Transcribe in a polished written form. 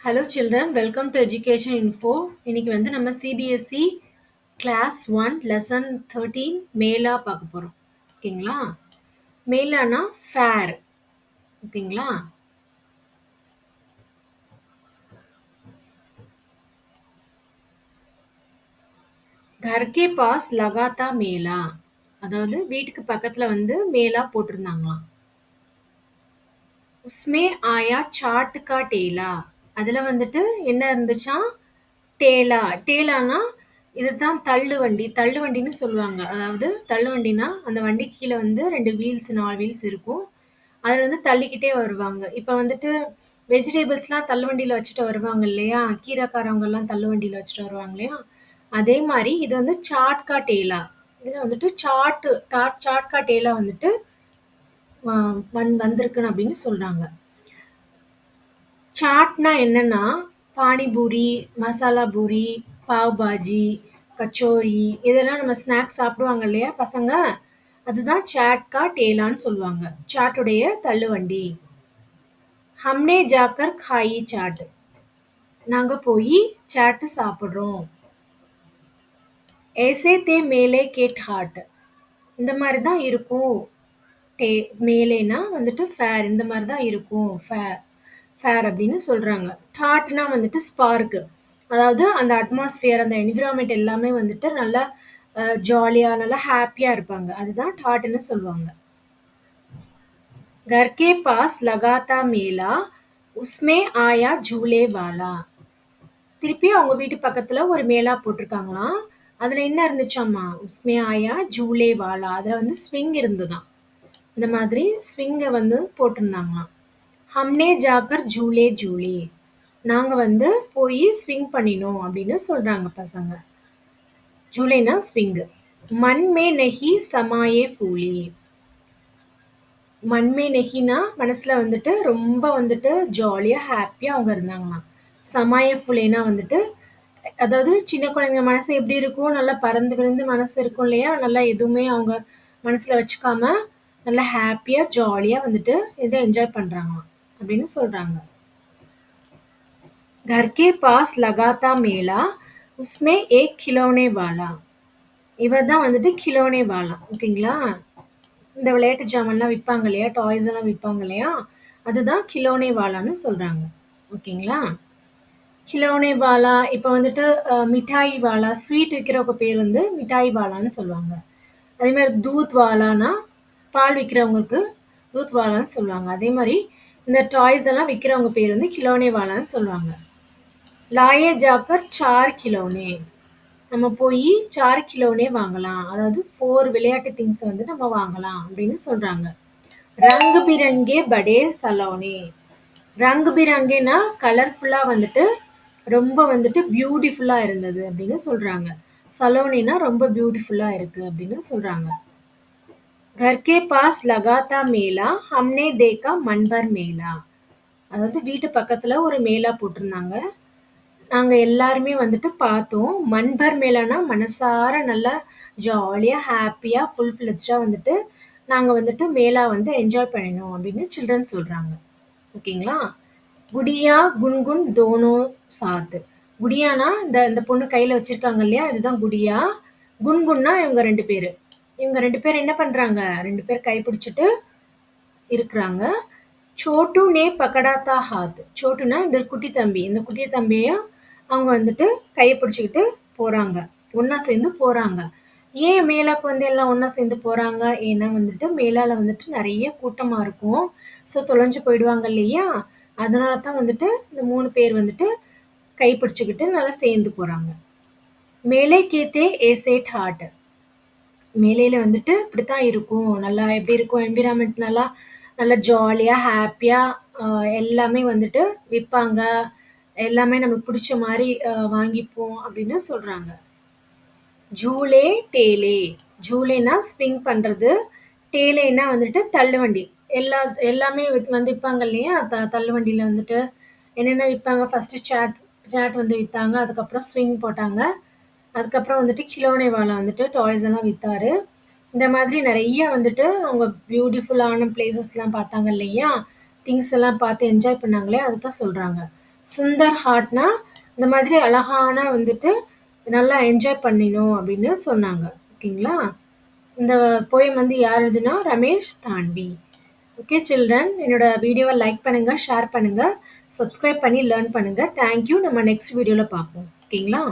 Hello children, welcome to Education Info. இன்னைக்கு வந்து நம்ம CBSE கிளாஸ் 1 லெசன் 13 மேலா பார்க்க போறோம். ஓகேங்களா? மேலானா ஃபேர். ஓகேங்களா? घर के पास लगा था मेला. அதாவது வீட்டுக்கு பக்கத்துல வந்து மேலா போட்டிருந்தாங்களாம். உஸ்மே ஆயா சாட் கா டேலா. அதுல வந்துட்டு என்ன இருந்துச்சாம்? டேலா. டேலானா இதுதான் தள்ளுவண்டி. தள்ளுவண்டின்னு சொல்லுவாங்க. அதாவது தள்ளுவண்டினா, அந்த வண்டிக்கு கீழ வந்து 2 வீல்ஸ் 4 வீல்ஸ் இருக்கும். அதுல வந்து தள்ளிக்கிட்டே வருவாங்க. இப்ப வந்துட்டு வெஜிடபிள்ஸ்லாம் தள்ளுவண்டியில வச்சுட்டு வருவாங்க இல்லையா? கீரைக்காரவங்கலாம் தள்ளுவண்டியில வச்சுட்டு வருவாங்க இல்லையா? அதே மாரி இது வந்து சாட் கா டேலா. இதுல வந்துட்டு சாட் கா டேலா வந்துட்டு அ வந்திருக்குன்னு அப்படின்னு சொல்றாங்க. சாட்னா என்னன்னா, பானிபூரி, மசாலா பூரி, பாவ் பாஜி, கச்சோரி இதெல்லாம் நம்ம ஸ்நாக்ஸ் சாப்பிடுவாங்க இல்லையா பசங்க? அதுதான் சாட் கா டேலான்னு சொல்லுவாங்க. சாட்டுடைய தள்ளுவண்டி. ஹம்னே ஜாக்கர் காயி சாட். நாங்க போய் சாட் சாப்பிடுறோம். ஏசே தே மேலே கே டாட். இந்த மாதிரி தான் இருக்கும். டே மேலேனா வந்துட்டு ஃபேர் இந்த மாதிரி தான் இருக்கும். ஃபேர் அப்படின்னு சொல்றாங்க. டாட்னா வந்துட்டு ஸ்பார்க். அதாவது அந்த அட்மாஸ்பியர் அந்த என்விரான்மெண்ட் எல்லாமே வந்துட்டு நல்லா ஜாலியா நல்லா ஹாப்பியா இருப்பாங்க. அதுதான் டாட்னு சொல்லுவாங்க. घर के पास लगा था मेला उसमें आया झूले वाला. திருப்பி அவங்க வீட்டு பக்கத்துல ஒரு மேலா போட்டிருக்காங்களாம். அதுல என்ன இருந்துச்சாமா? உஸ்மே ஆயா ஜூலே வாலா. அதுல வந்து ஸ்விங் இருந்துதாம். இந்த மாதிரி ஸ்விங்க வந்து போட்டிருந்தாங்களாம். ஹம்னே ஜாக்கர் ஜூலே ஜூலே. நாங்க வந்து போய் ஸ்விங் பண்ணினோம் அப்படின்னு சொல்றாங்க பசங்க. ஜூலேனா ஸ்விங். மன் மே நெஹி சமாயே ஃபூலி. மண்மே நெகினா மனசுல வந்துட்டு ரொம்ப வந்துட்டு ஜாலியா ஹாப்பியா அவங்க இருந்தாங்களாம். சமாய ஃபுலேனா வந்துட்டு அதாவது சின்ன குழந்தைங்க மனசு எப்படி இருக்கும்? நல்லா பறந்து விரிந்து மனசு இருக்கும் இல்லையா? நல்லா எதுவுமே அவங்க மனசுல வச்சுக்காம நல்லா ஹாப்பியா ஜாலியா வந்துட்டு இதை என்ஜாய் பண்றாங்களாம் அப்படின்னு சொல்றாங்க. घर के पास लगा था मेला उसमें एक खिलौने वाला. இவர் தான் வந்துட்டு கிலோனே வாலா. ஓகேங்களா? இந்த விளையாட்டு ஜாமான்லாம் விப்பாங்க இல்லையா? டாய்ஸ் எல்லாம் விப்பாங்க இல்லையா? அதுதான் கிலோனே வாலான்னு சொல்றாங்க. ஓகேங்களா? கிலோனே வாலா இப்ப வந்துட்டு மிட்டாய் வாலா ஸ்வீட் விக்கிறவங்க பேர் வந்து மிட்டாய் வாலான்னு சொல்லுவாங்க. அதே மாரி தூத் வாலான்னா பால் விக்கிறவங்களுக்கு தூத் வாலான்னு சொல்லுவாங்க. அதே மாரி இந்த டாய்ஸ் எல்லாம் விக்கிறவங்க பேர் வந்து கிலோனே வாலான்னு சொல்லுவாங்க. லாயே ஜாக்கர் 4 கிலோனே. நம்ம போய் 4 கிலோனே வாங்கலாம். அதாவது 4 விளையாட்டு திங்ஸ் வந்து நம்ம வாங்கலாம் அப்படின்னு சொல்றாங்க. ரங் பிரங்கே படே சலோனே. ரங் பிரங்கேனா கலர்ஃபுல்லா வந்துட்டு ரொம்ப வந்துட்டு பியூட்டிஃபுல்லா இருந்தது அப்படின்னு சொல்றாங்க. சலோனினா ரொம்ப பியூட்டிஃபுல்லா இருக்கு அப்படின்னு சொல்றாங்க. घर के पास लगा था मेला हमने देखा मनभर मेला. அதாவது வீட்டு பக்கத்துல ஒரு மேலா போட்டிருந்தாங்க. நாங்க எல்லாருமே வந்துட்டு பார்த்தோம். மன்பர் மேலானா மனசார நல்லா ஜாலியா, ஹாப்பியா, ஃபுல் ஃபிளெட்ஜ்டா வந்துட்டு நாங்க வந்துட்டு மேலா வந்து என்ஜாய் பண்ணினோம் அப்படின்னு சில்ட்ரன் சொல்றாங்க. ஓகேங்களா? குடியா, குன்குன் தோனோ சாத். குடியானா இந்த இந்த பொண்ணு கையில வச்சிருக்காங்க இல்லையா? இதுதான் குடியா. குன்குன்னா இவங்க 2 பேரு. இவங்க 2 பேரும் என்ன பண்றாங்க? 2 பேர் கைப்பிடிச்சுட்டு இருக்கிறாங்க. சோட்டு நே பக்கடா தா ஹாத். சோட்டுனா இந்த குட்டி தம்பி. இந்த குட்டி தம்பிய அவங்க வந்துட்டு கைய பிடிச்சுக்கிட்டு போறாங்க. ஒண்ணா சேர்ந்து போறாங்க. ஏன் மேலாக்கு வந்து எல்லாம் ஒண்ணா சேர்ந்து போறாங்க? ஏன்னா வந்துட்டு மேலால வந்துட்டு நெறைய கூட்டமா இருக்கும். ஸோ தொலைஞ்சு போயிடுவாங்க இல்லையா? அதனால தான் வந்துட்டு இந்த 3 பேர் வந்துட்டு கை பிடிச்சுக்கிட்டு நல்லா சேர்ந்து போறாங்க. மேலே கேத்தே ஏசே டாட். மேலேல வந்துட்டு இப்படித்தான் இருக்கும். நல்லா எப்படி இருக்கும் என்விரான்மென்ட் நல்லா நல்லா ஜாலியா, ஹாப்பியா எல்லாமே வந்துட்டு விப்பாங்க. எல்லாமே நமக்கு பிடிச்ச மாரி வாங்கிப்போம் அப்படின்னு சொல்றாங்க. ஜூலே, டேலே. ஜூலேனா ஸ்விங் பண்றது. டேலேனா வந்துட்டு தள்ளுவண்டி. எல்லாமே வந்து விப்பாங்க இல்லையா? தள்ளுவண்டியில வந்துட்டு என்னென்ன விப்பாங்க? ஃபர்ஸ்ட்டு சாட் வந்து வித்தாங்க. அதுக்கப்புறம் ஸ்விங் போட்டாங்க. அதுக்கப்புறம் வந்துட்டு கிலோனே வாலா வந்துட்டு டாய்ஸ் எல்லாம் வித்தாரு. இந்த மாதிரி நெறைய வந்துட்டு அவங்க பியூட்டிஃபுல்லான பிளேஸஸ்லாம் பார்த்தாங்க இல்லையா? திங்ஸ் எல்லாம் பார்த்து என்ஜாய் பண்ணாங்களே, அதத்தான் சொல்றாங்க. சுந்தர் ஹாட்னா இந்த மாதிரி அழகான வந்துட்டு நல்லா என்ஜாய் பண்ணினோம் அப்படின்னு சொன்னாங்க. ஓகேங்களா? இந்த போயம் வந்து யார் எழுதுனா? ரமேஷ் தான்வி. ஓகே சில்ட்ரன், என்னோட வீடியோவை லைக் பண்ணுங்க, ஷேர் பண்ணுங்க, சப்ஸ்கிரைப் பண்ணி லேர்ன் பண்ணுங்க. தேங்க்யூ. நம்ம நெக்ஸ்ட் வீடியோல பார்ப்போம். ஓகேங்களா?